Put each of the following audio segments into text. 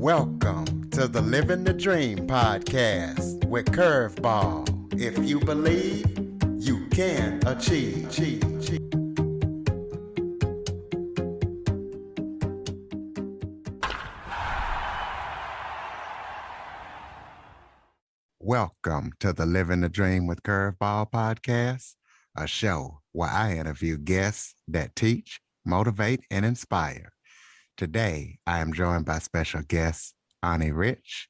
Welcome to the Living the Dream podcast with Curveball. If you believe, you can achieve. Welcome to the Living the Dream with Curveball podcast, a show where I interview guests that teach, motivate, and inspire. Today, I am joined by special guest, Ani Rich.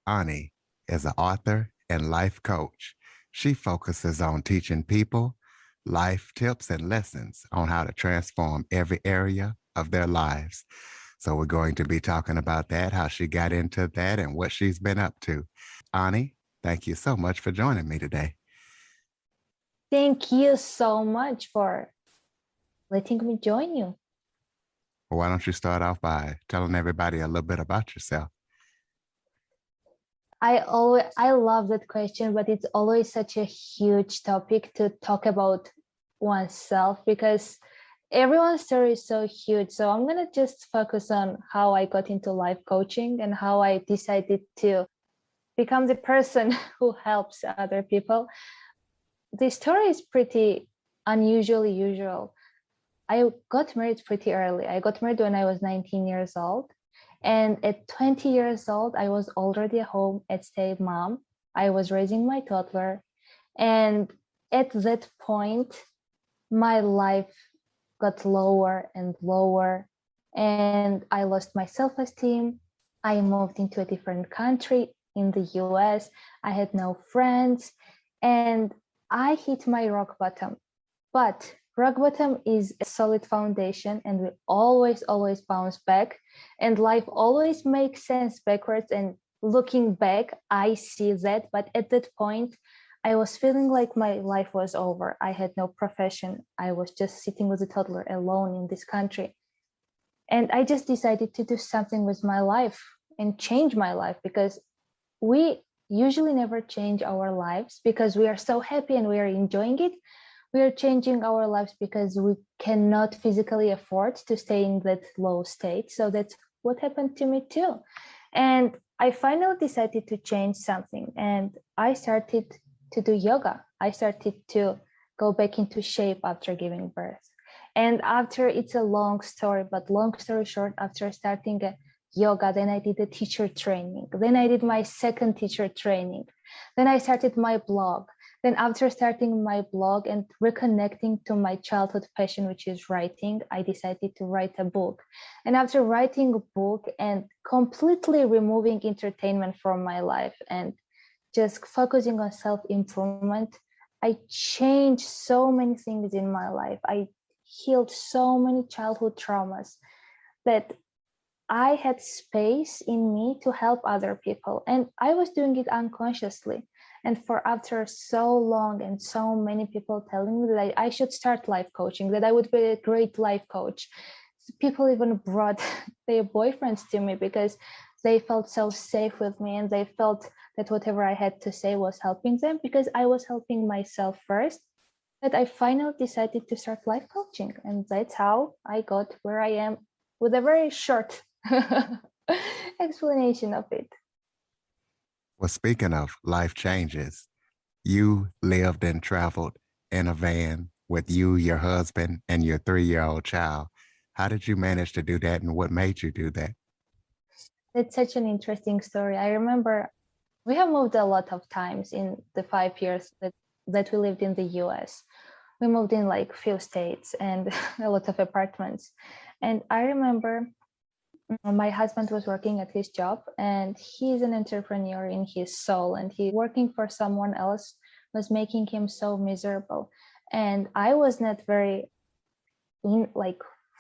Ani is an author and life coach. She focuses on teaching people life tips and lessons on how to transform every area of their lives. So we're going to be talking about that, how she got into that, and what she's been up to. Ani, thank you so much for joining me today. Thank you so much for letting me join you. Well, why don't you start off by telling everybody a little bit about yourself? I love that question, but it's always such a huge topic to talk about oneself because everyone's story is so huge. So I'm going to just focus on how I got into life coaching and how I decided to become the person who helps other people. The story is pretty unusually usual. I got married pretty early. I got married when I was 19 years old. And at 20 years old, I was already a home and stay mom. I was raising my toddler. And at that point, my life got lower and lower. And I lost my self-esteem. I moved into a different country in the US. I had no friends. And I hit my rock bottom. But rock bottom is a solid foundation and we always bounce back, and life always makes sense backwards. And looking back, I see that. But at that point, I was feeling like my life was over. I had no profession. I was just sitting with a toddler alone in this country. And I just decided to do something with my life and change my life, because we usually never change our lives because we are so happy and we are enjoying it. We are changing our lives because we cannot physically afford to stay in that low state. So that's what happened to me too. And I finally decided to change something. And I started to do yoga. I started to go back into shape after giving birth. And after, it's a long story, but long story short, after starting a yoga, then I did a teacher training. Then I did my second teacher training. Then I started my blog. Then after starting my blog and reconnecting to my childhood passion, which is writing, I decided to write a book. And after writing a book and completely removing entertainment from my life and just focusing on self-improvement, I changed so many things in my life. I healed so many childhood traumas that I had space in me to help other people. And I was doing it unconsciously. And for after so long and so many people telling me that I should start life coaching, that I would be a great life coach. People even brought their boyfriends to me because they felt so safe with me and they felt that whatever I had to say was helping them, because I was helping myself first. That I finally decided to start life coaching. And that's how I got where I am, with a very short explanation of it. Well, speaking of life changes, you lived and traveled in a van with you, your husband, and your 3-year-old child. How did you manage to do that, and what made you do that? It's such an interesting story. I remember we have moved a lot of times in the 5 years that we lived in the US. We moved in like few states and a lot of apartments. And I remember my husband was working at his job, and he's an entrepreneur in his soul, and he working for someone else was making him so miserable. And I was not very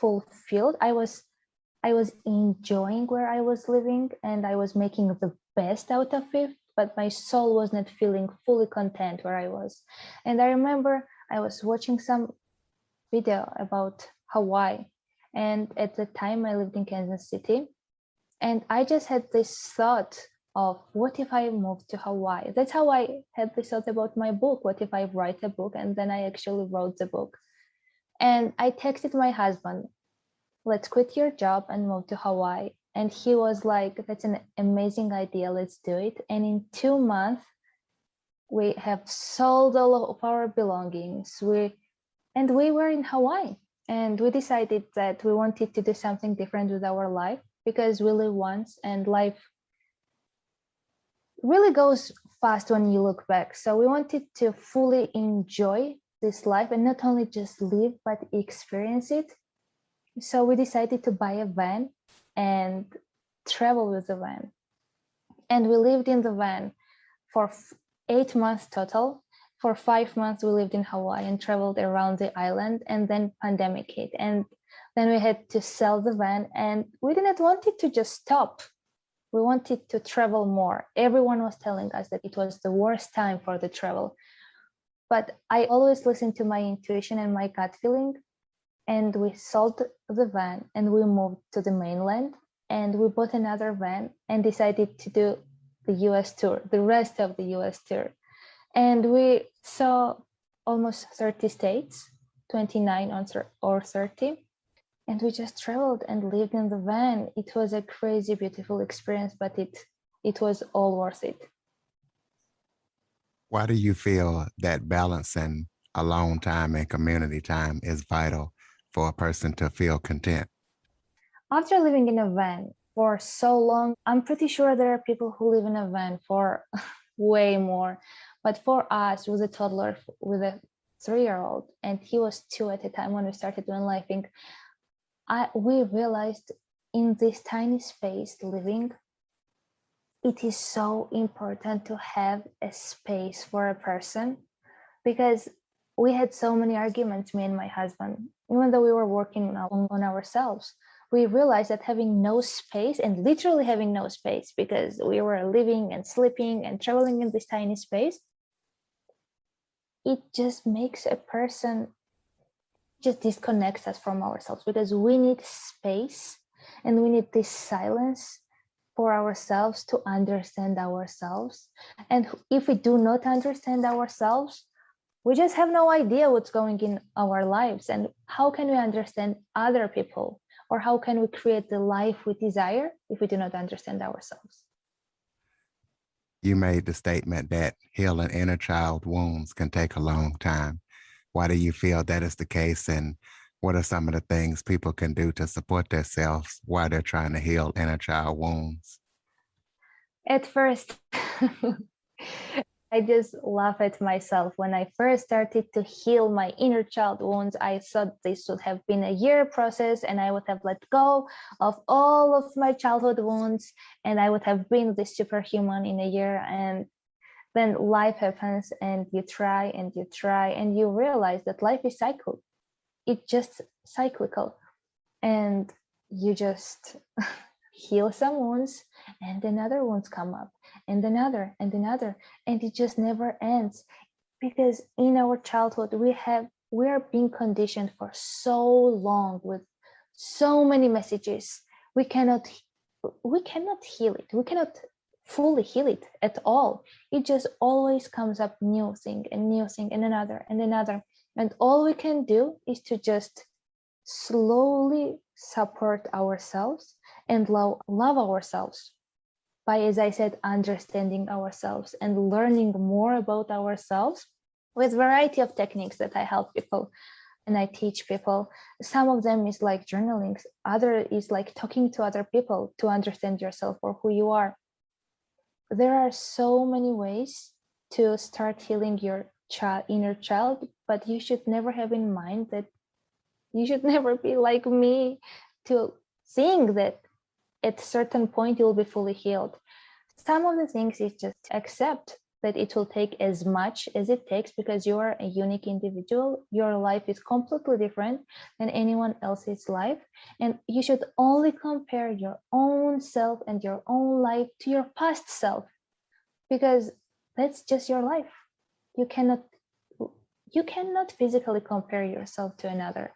fulfilled. I was enjoying where I was living and I was making the best out of it, but my soul was not feeling fully content where I was. And I remember I was watching some video about Hawaii. And at the time I lived in Kansas City, and I just had this thought of, what if I moved to Hawaii? That's how I had this thought about my book. What if I write a book? And then I actually wrote the book. And I texted my husband, let's quit your job and move to Hawaii. And he was like, that's an amazing idea, let's do it. And in 2 months, we have sold all of our belongings. We were in Hawaii, and we decided that we wanted to do something different with our life, because we live once and life really goes fast when you look back. So we wanted to fully enjoy this life and not only just live, but experience it. So we decided to buy a van and travel with the van. And we lived in the van for 8 months total. For 5 months, we lived in Hawaii and traveled around the island, and then pandemic hit. And then we had to sell the van, and we didn't want it to just stop. We wanted to travel more. Everyone was telling us that it was the worst time for the travel. But I always listened to my intuition and my gut feeling. And we sold the van and we moved to the mainland, and we bought another van and decided to do the US tour, the rest of the US tour. And we saw almost 30 states, 29 or 30. And we just traveled and lived in the van. It was a crazy, beautiful experience, but it was all worth it. Why do you feel that balancing alone time and community time is vital for a person to feel content? After living in a van for so long, I'm pretty sure there are people who live in a van for way more. But for us, with a toddler with a 3-year-old, and he was 2 at the time when we started doing lifing, we realized in this tiny space living, it is so important to have a space for a person, because we had so many arguments, me and my husband, even though we were working on ourselves. We realized that having no space, and literally having no space, because we were living and sleeping and traveling in this tiny space, it just makes a person, just disconnects us from ourselves, because we need space and we need this silence for ourselves to understand ourselves. And if we do not understand ourselves, we just have no idea what's going in our lives. And how can we understand other people? Or how can we create the life we desire if we do not understand ourselves? You made the statement that healing inner child wounds can take a long time. Why do you feel that is the case? And what are some of the things people can do to support themselves while they're trying to heal inner child wounds? At first, I just laugh at myself. When I first started to heal my inner child wounds, I thought this would have been a year process, and I would have let go of all of my childhood wounds, and I would have been this superhuman in a year. And then life happens, and you try and you try, and you realize that life is cycle. It's just cyclical, and you just heal some wounds, and another wounds come up, and another and another, and it just never ends. Because in our childhood we are being conditioned for so long with so many messages. We cannot heal it. We cannot fully heal it at all. It just always comes up new thing and another and another. And all we can do is to just slowly support ourselves and love ourselves by, as I said, understanding ourselves and learning more about ourselves with variety of techniques that I help people and I teach people. Some of them is like journaling, other is like talking to other people to understand yourself or who you are. There are so many ways to start healing your inner child, but you should never have in mind that you should never be like me to think that at a certain point you'll be fully healed. Some of the things is just accept that it will take as much as it takes, because you are a unique individual. Your life is completely different than anyone else's life, and you should only compare your own self and your own life to your past self, because that's just your life. You cannot physically compare yourself to another,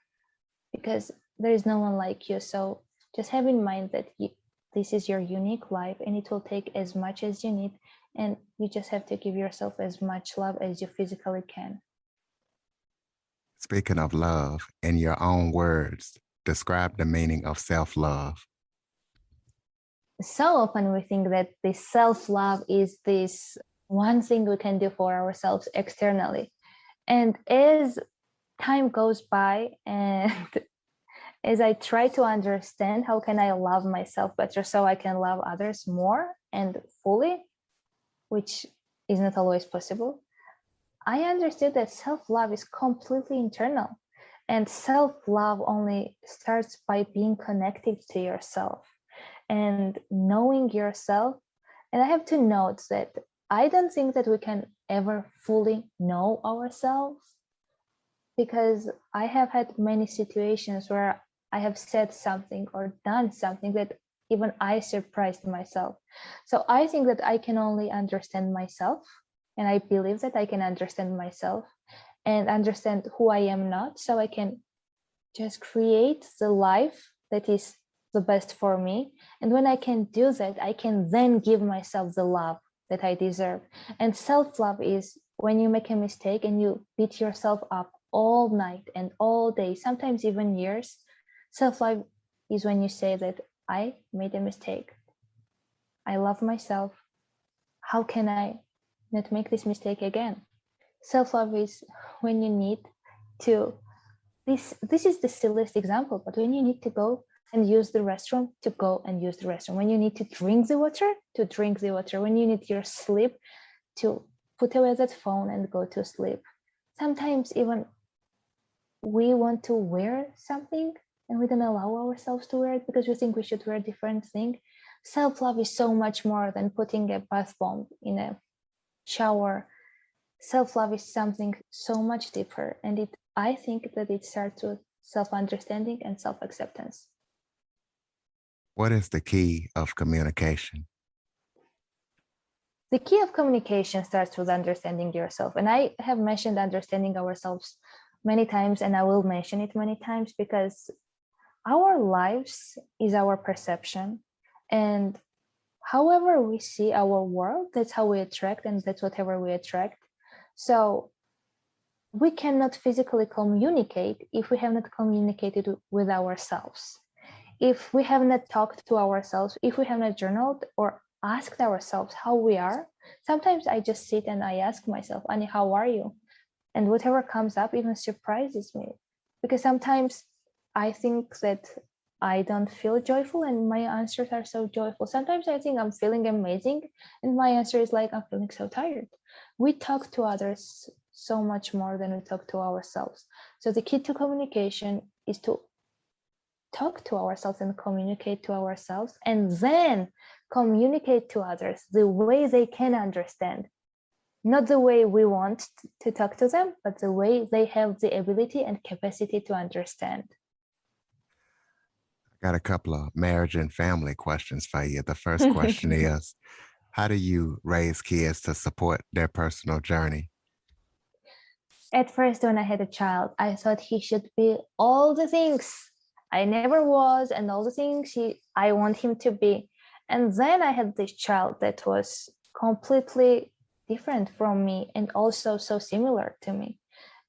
because there is no one like you. So just have in mind that this is your unique life, and it will take as much as you need, and you just have to give yourself as much love as you physically can. Speaking of love, in your own words, describe the meaning of self-love. So often we think that the self-love is this one thing we can do for ourselves externally. And as time goes by and as I try to understand how can I love myself better so I can love others more and fully, which is not always possible, I understood that self-love is completely internal. And self-love only starts by being connected to yourself and knowing yourself. And I have to note that I don't think that we can ever fully know ourselves, because I have had many situations where I have said something or done something that even I surprised myself. So I think that I can only understand myself, and I believe that I can understand myself and understand who I am not, so I can just create the life that is the best for me. And when I can do that, I can then give myself the love that I deserve. And self-love is when you make a mistake and you beat yourself up all night and all day, sometimes even years. Self-love is when you say that I made a mistake. I love myself. How can I not make this mistake again? Self-love is when you need to, this is the silliest example, but when you need to go and use the restroom, to go and use the restroom. When you need to drink the water, to drink the water. When you need your sleep, to put away that phone and go to sleep. Sometimes even we want to wear something and we don't allow ourselves to wear it because we think we should wear a different thing. Self-love is so much more than putting a bath bomb in a shower. Self-love is something so much deeper, and I think that it starts with self-understanding and self-acceptance. What is the key of communication? The key of communication starts with understanding yourself. And I have mentioned understanding ourselves many times, and I will mention it many times because our lives is our perception. And however we see our world, that's how we attract, and that's whatever we attract. So we cannot physically communicate if we have not communicated with ourselves. If we have not talked to ourselves, if we have not journaled or asked ourselves how we are. Sometimes I just sit and I ask myself, Annie, how are you? And whatever comes up even surprises me, because sometimes I think that I don't feel joyful and my answers are so joyful. Sometimes I think I'm feeling amazing and my answer is like, I'm feeling so tired. We talk to others so much more than we talk to ourselves. So the key to communication is to talk to ourselves and communicate to ourselves, and then communicate to others the way they can understand. Not the way we want to talk to them, but the way they have the ability and capacity to understand. I got a couple of marriage and family questions for you. The first question is, how do you raise kids to support their personal journey? At first, when I had a child, I thought he should be all the things I never was and all the things I want him to be. And then I had this child that was completely different from me and also so similar to me.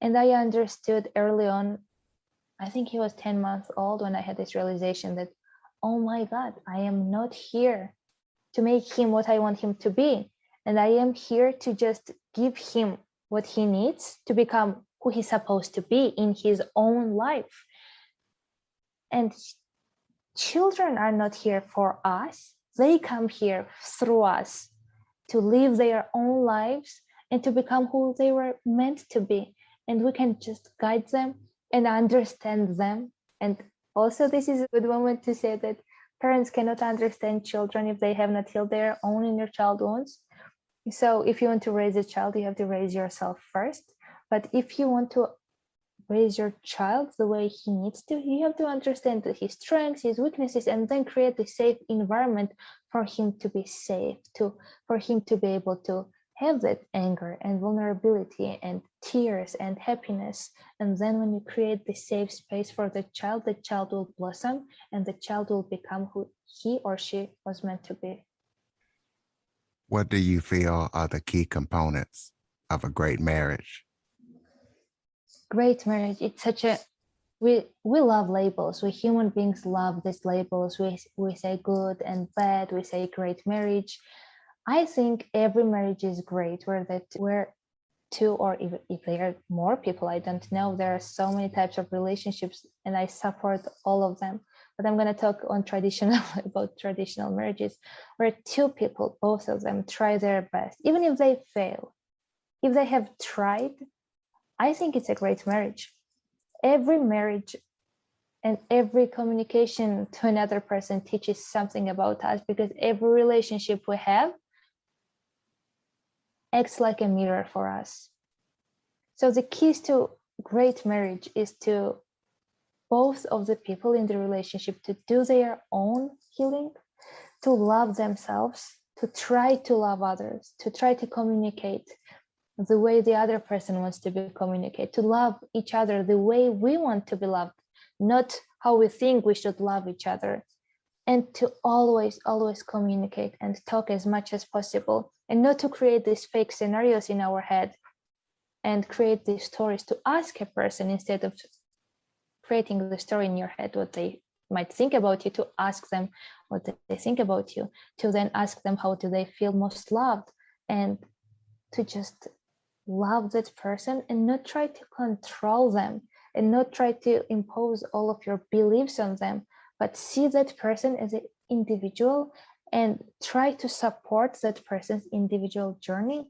And I understood early on, I think he was 10 months old when I had this realization that, oh my God, I am not here to make him what I want him to be. And I am here to just give him what he needs to become who he's supposed to be in his own life. And children are not here for us. They come here through us to live their own lives and to become who they were meant to be. And we can just guide them and understand them. And also, this is a good moment to say that parents cannot understand children if they have not healed their own inner child wounds. So if you want to raise a child, you have to raise yourself first. But if you want to raise your child the way he needs to, you have to understand his strengths, his weaknesses, and then create a safe environment for him to be safe, for him to be able to have that anger and vulnerability and tears and happiness. And then when you create the safe space for the child will blossom and the child will become who he or she was meant to be. What do you feel are the key components of a great marriage? Great marriage, it's such a we love labels. We human beings love these labels. We say good and bad. We say great marriage. I think every marriage is great where two, or if there are more people, I don't know. There are so many types of relationships, and I support all of them. But I'm going to talk on traditional about traditional marriages, where two people, both of them, try their best, even if they fail. If they have tried, I think it's a great marriage. Every marriage and every communication to another person teaches something about us, because every relationship we have acts like a mirror for us. So the keys to great marriage is to both of the people in the relationship to do their own healing, to love themselves, to try to love others, to try to communicate the way the other person wants to be communicated, to love each other the way we want to be loved, not how we think we should love each other, and to always communicate and talk as much as possible, and not to create these fake scenarios in our head and create these stories, to ask a person instead of creating the story in your head, what they might think about you, to ask them what they think about you, to then ask them how do they feel most loved, and to just love that person and not try to control them and not try to impose all of your beliefs on them, but see that person as an individual and try to support that person's individual journey.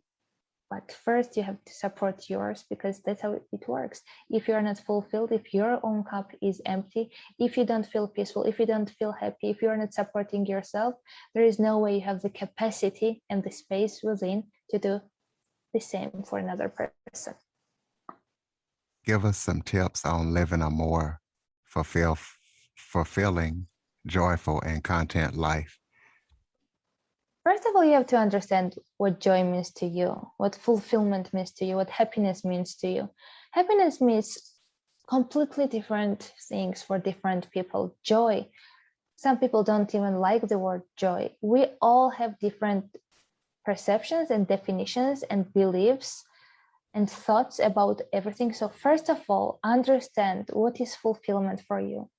But first you have to support yours, because that's how it works. If you're not fulfilled, if your own cup is empty, if you don't feel peaceful, if you don't feel happy, if you're not supporting yourself, there is no way you have the capacity and the space within to do the same for another person. Give us some tips on living a more fulfilling, joyful, and content life. First of all, you have to understand what joy means to you, what fulfillment means to you, what happiness means to you. Happiness means completely different things for different people. Joy, some people don't even like the word joy. We all have different perceptions and definitions and beliefs and thoughts about everything. So first of all, understand what is fulfillment for you.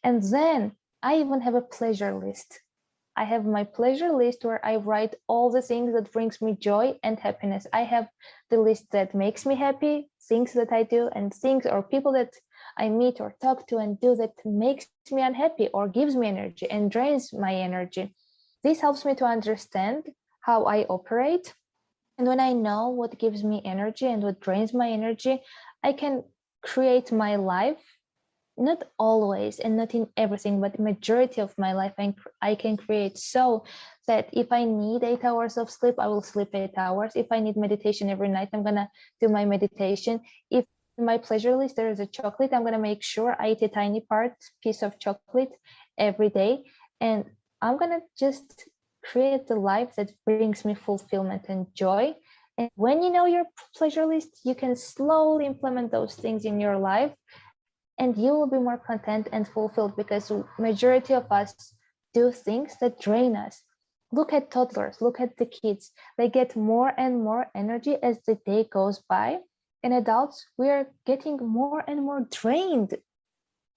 And then I even have a pleasure list. I have my pleasure list where I write all the things that brings me joy and happiness. I have the list that makes me happy, things that I do, and things or people that I meet or talk to and do that makes me unhappy or gives me energy and drains my energy. This helps me to understand how I operate. And when I know what gives me energy and what drains my energy, I can create my life, not always and not in everything, but majority of my life I can create so that if I need 8 hours of sleep, I will sleep 8 hours. If I need meditation every night, I'm gonna do my meditation. If in my pleasure list there is a chocolate, I'm gonna make sure I eat a tiny piece of chocolate every day, and I'm gonna just create the life that brings me fulfillment and joy. And when you know your pleasure list, you can slowly implement those things in your life, and you will be more content and fulfilled, because majority of us do things that drain us. Look at toddlers, look at the kids. They get more and more energy as the day goes by. And adults, we are getting more and more drained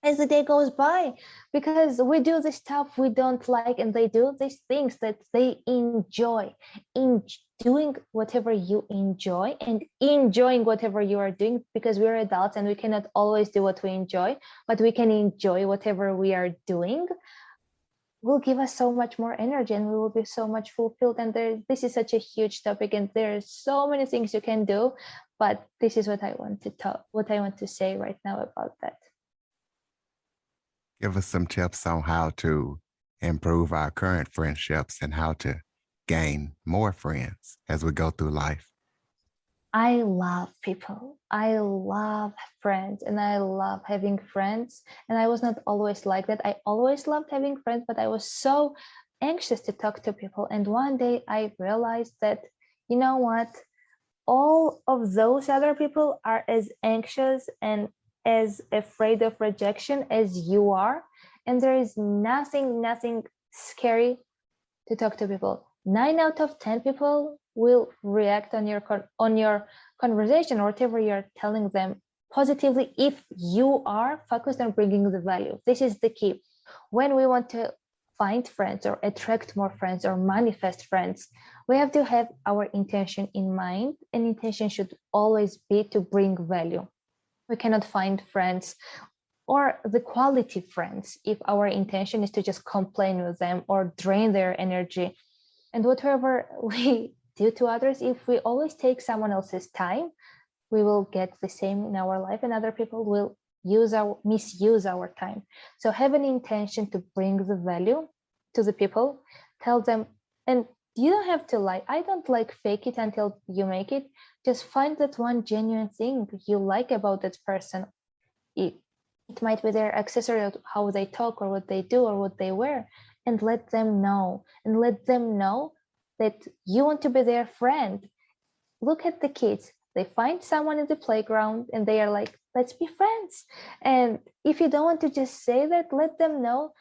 as the day goes by, because we do the stuff we don't like, and they do these things that they enjoy. In doing whatever you enjoy and enjoying whatever you are doing, because we're adults and we cannot always do what we enjoy, but we can enjoy whatever we are doing, will give us so much more energy and we will be so much fulfilled. And this is such a huge topic, and there's so many things you can do, but this is what I want to say right now about that. Give us some tips on how to improve our current friendships and how to gain more friends as we go through life. I love people. I love friends, and I love having friends. And I was not always like that. I always loved having friends, but I was so anxious to talk to people. And one day I realized that, you know what? All of those other people are as anxious and as afraid of rejection as you are. And there is nothing scary to talk to people. 9 out of 10 people will react on your conversation or whatever you're telling them positively if you are focused on bringing the value. This is the key. When we want to find friends or attract more friends or manifest friends, we have to have our intention in mind, and intention should always be to bring value. We cannot find friends or the quality friends if our intention is to just complain with them or drain their energy. And whatever we do to others, if we always take someone else's time, we will get the same in our life, and other people will misuse our time. So have an intention to bring the value to the people. Tell them, and you don't have to lie. I don't like fake it until you make it. Just find that one genuine thing you like about that person. It might be their accessory, or how they talk, or what they do, or what they wear, and let them know. And let them know that you want to be their friend. Look at the kids. They find someone in the playground and they are like, let's be friends. And if you don't want to just say that, let them know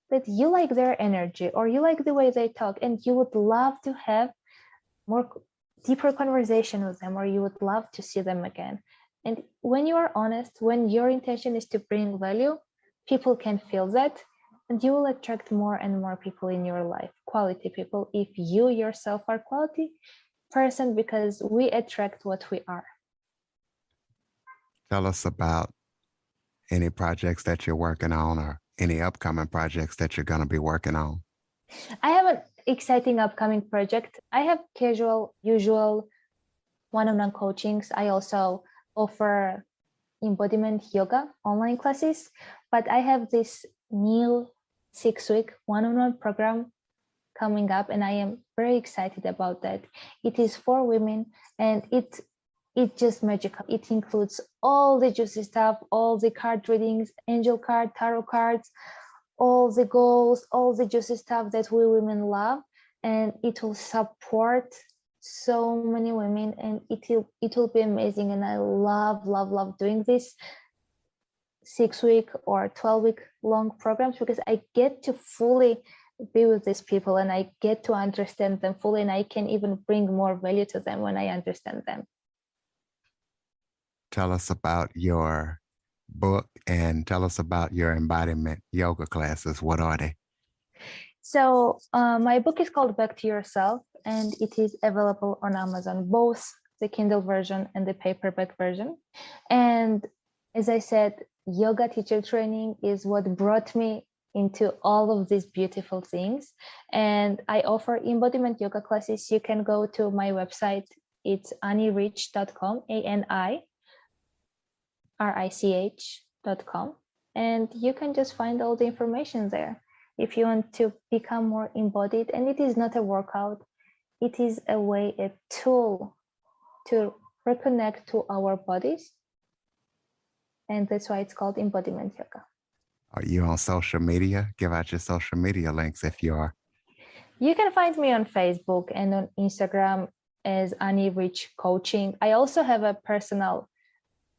that you like their energy or you like the way they talk, and you would love to have more deeper conversation with them, or you would love to see them again. And when you are honest, when your intention is to bring value, people can feel that, and you will attract more and more people in your life, quality people, if you yourself are quality person, because we attract what we are. Tell us about any projects that you're working on or any upcoming projects that you're going to be working on. I have an exciting upcoming project. I have casual, usual one-on-one coachings. I also offer embodiment yoga online classes, but I have this new 6-week one-on-one program coming up, and I am very excited about that. It is for women, and it's just magical. It includes all the juicy stuff, all the card readings, angel card, tarot cards, all the goals, all the juicy stuff that we women love, and it will support so many women, and it will be amazing. And I love doing this 6-week or 12-week long programs, because I get to fully be with these people and I get to understand them fully, and I can even bring more value to them when I understand them. Tell us about your book and tell us about your embodiment yoga classes. What are they? So my book is called Back to Yourself, and it is available on Amazon, both the Kindle version and the paperback version. And as I said, yoga teacher training is what brought me into all of these beautiful things. And I offer embodiment yoga classes. You can go to my website. It's anirich.com, ANIRICH.com. And you can just find all the information there. If you want to become more embodied, and it is not a workout, it is a tool to reconnect to our bodies. And that's why it's called embodiment yoga. Are you on social media? Give out your social media links if you are. You can find me on Facebook and on Instagram as Annie Rich Coaching. I also have a personal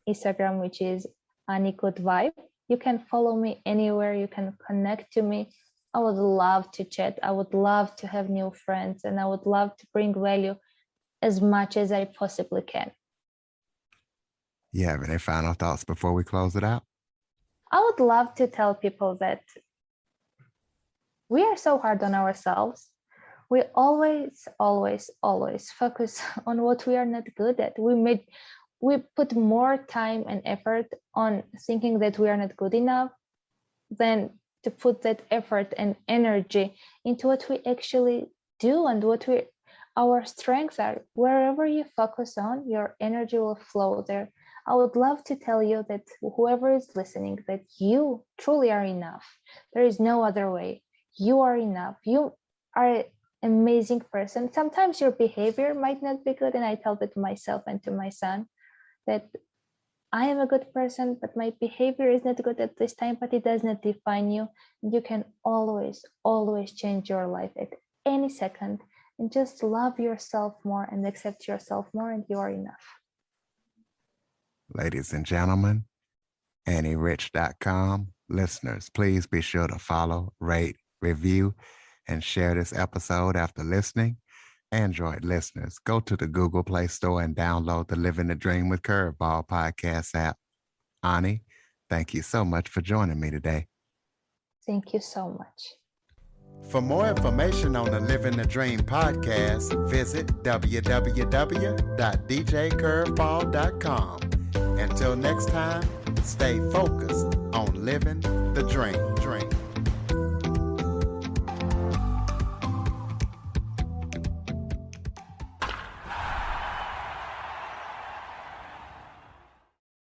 Instagram, which is Annie Good Vibe. You can follow me anywhere. You can connect to me. I would love to chat. I would love to have new friends, and I would love to bring value as much as I possibly can. You have any final thoughts before we close it out? I would love to tell people that we are so hard on ourselves. We always focus on what we are not good at. We put more time and effort on thinking that we are not good enough than to put that effort and energy into what we actually do and what our strengths are. Wherever you focus on, your energy will flow there. I would love to tell you that whoever is listening, that you truly are enough. There is no other way. You are enough. You are an amazing person. Sometimes your behavior might not be good, and I tell that to myself and to my son, that I am a good person, but my behavior is not good at this time, but it does not define you. You can always change your life at any second, and just love yourself more and accept yourself more, and you are enough. Ladies and gentlemen, AnnieRich.com listeners, please be sure to follow, rate, review, and share this episode after listening. Android listeners, go to the Google Play Store and download the Living the Dream with Curveball podcast app. Ani, thank you so much for joining me today. Thank you so much. For more information on the Living the Dream podcast, visit www.djcurveball.com. Until next time, stay focused on living the dream.